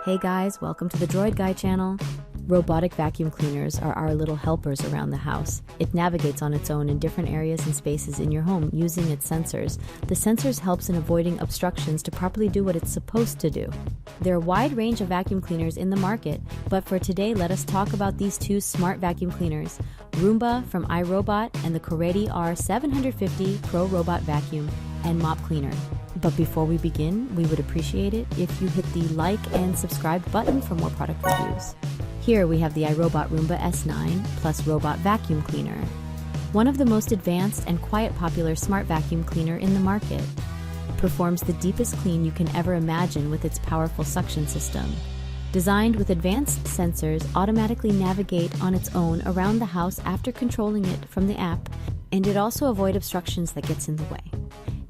Hey guys, welcome to the TheDroidGuy channel. Robotic vacuum cleaners are our little helpers around the house. It navigates on its own in different areas and spaces in your home using its sensors. The sensors helps in avoiding obstructions to properly do what it's supposed to do. There are a wide range of vacuum cleaners in the market, but for today let us talk about these two smart vacuum cleaners, Roomba from iRobot and the Coredy R750 Pro robot vacuum and mop cleaner. But before we begin, we would appreciate it if you hit the like and subscribe button for more product reviews. Here we have the iRobot Roomba S9 plus robot vacuum cleaner, one of the most advanced and quite popular smart vacuum cleaner in the market. Performs the deepest clean you can ever imagine with its powerful suction system. Designed with advanced sensors, automatically navigate on its own around the house after controlling it from the app, and it also avoids obstructions that gets in the way.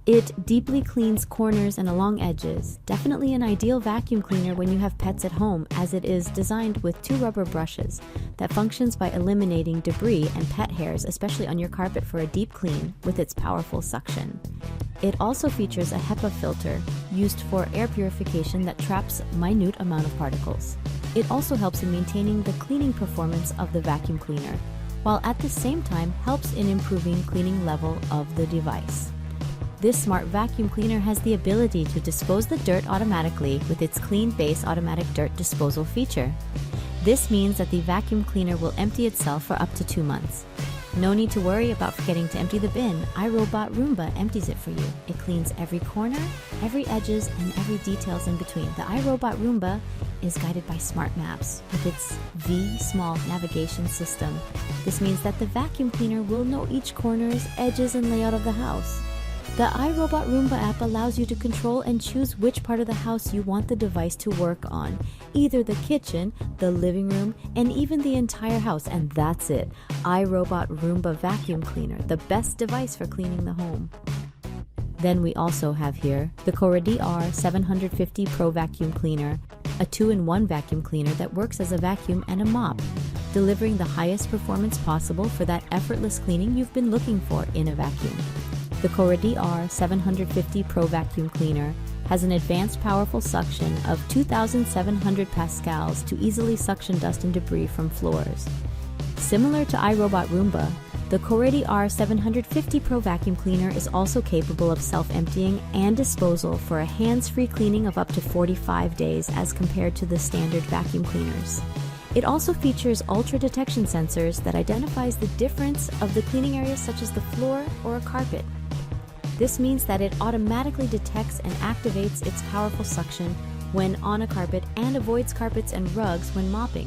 It deeply cleans corners and along edges, definitely an ideal vacuum cleaner when you have pets at home, as it is designed with two rubber brushes that functions by eliminating debris and pet hairs, especially on your carpet, for a deep clean with its powerful suction. It also features a HEPA filter used for air purification that traps minute amount of particles. It also helps in maintaining the cleaning performance of the vacuum cleaner, while at the same time helps in improving cleaning level of the device. This smart vacuum cleaner has the ability to dispose the dirt automatically with its Clean Base automatic dirt disposal feature. This means that the vacuum cleaner will empty itself for up to 2 months. No need to worry about forgetting to empty the bin. iRobot Roomba empties it for you. It cleans every corner, every edges, and every details in between. The iRobot Roomba is guided by smart maps with its V-Small navigation system. This means that the vacuum cleaner will know each corners, edges, and layout of the house. The iRobot Roomba app allows you to control and choose which part of the house you want the device to work on, either the kitchen, the living room, and even the entire house, and that's it. iRobot Roomba vacuum cleaner, the best device for cleaning the home. Then we also have here the Coredy R750 Pro vacuum cleaner, a 2-in-1 vacuum cleaner that works as a vacuum and a mop, delivering the highest performance possible for that effortless cleaning you've been looking for in a vacuum. The Coredy R750 Pro vacuum cleaner has an advanced powerful suction of 2,700 pascals to easily suction dust and debris from floors. Similar to iRobot Roomba, the Coredy R750 Pro vacuum cleaner is also capable of self-emptying and disposal for a hands-free cleaning of up to 45 days as compared to the standard vacuum cleaners. It also features ultra detection sensors that identifies the difference of the cleaning areas such as the floor or a carpet. This means that it automatically detects and activates its powerful suction when on a carpet and avoids carpets and rugs when mopping.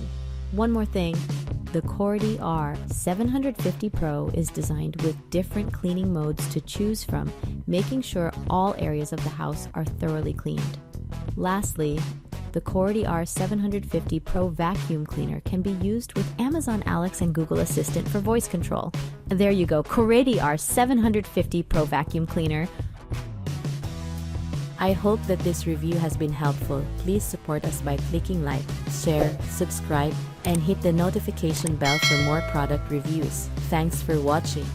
One more thing, the Coredy R750 Pro is designed with different cleaning modes to choose from, making sure all areas of the house are thoroughly cleaned. Lastly, the Coredy R750 Pro vacuum cleaner can be used with Amazon Alexa and Google Assistant for voice control. There you go, Coredy R750 Pro vacuum cleaner. I hope that this review has been helpful. Please support us by clicking like, share, subscribe, and hit the notification bell for more product reviews. Thanks for watching.